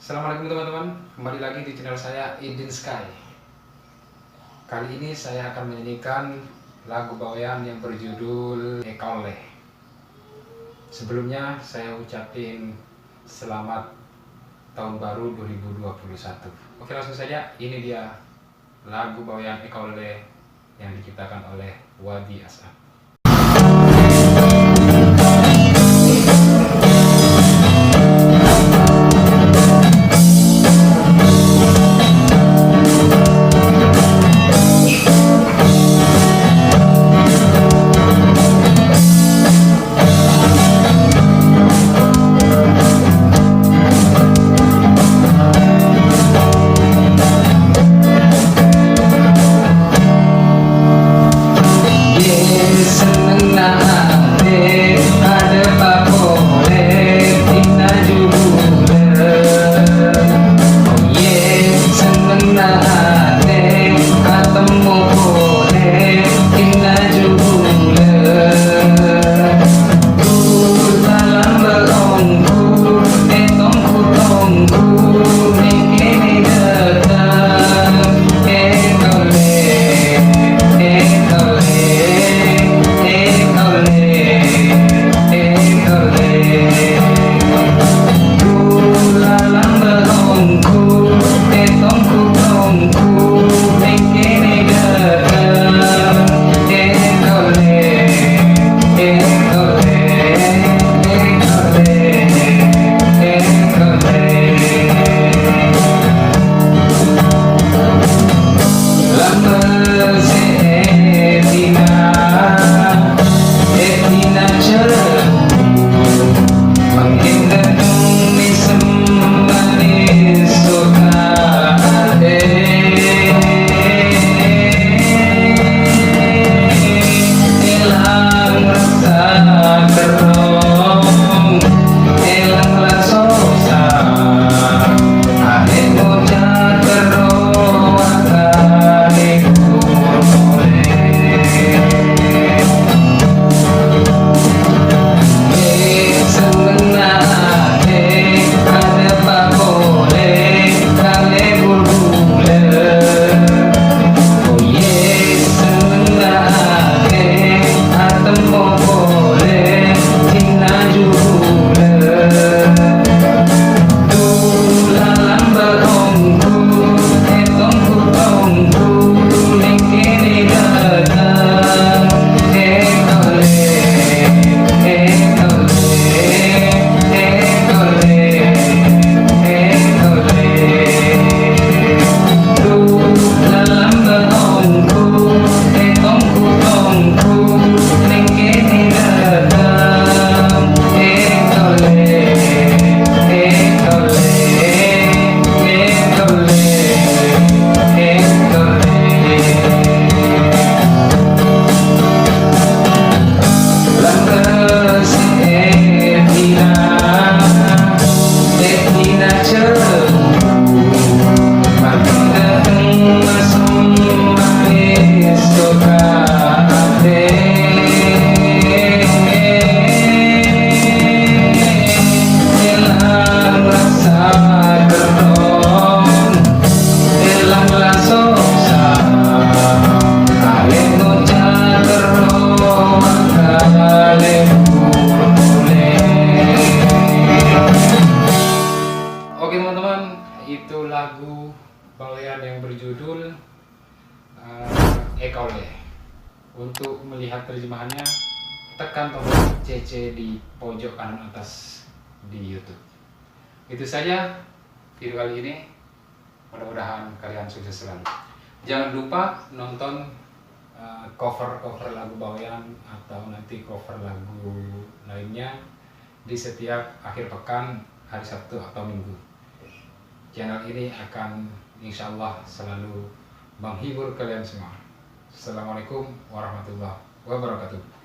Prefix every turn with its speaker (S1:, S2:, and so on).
S1: Assalamualaikum teman-teman, kembali lagi di channel saya Idin Sky. Kali ini saya akan menyanyikan lagu bawean yang berjudul Ekaole. Sebelumnya saya ucapin selamat tahun baru 2021. Oke, langsung saja, ini dia lagu bawean Ekaole yang diciptakan oleh Wadi As'ad. Itu lagu bawean yang berjudul Ekaole. Untuk melihat terjemahannya, tekan tombol CC di pojok kanan atas di YouTube. Itu saja video kali ini. Mudah-mudahan kalian sukses selalu. Jangan lupa nonton cover lagu bawean atau nanti cover lagu lainnya di setiap akhir pekan, hari Sabtu atau Minggu. Channel ini akan insya Allah selalu menghibur kalian semua. Assalamualaikum warahmatullahi wabarakatuh.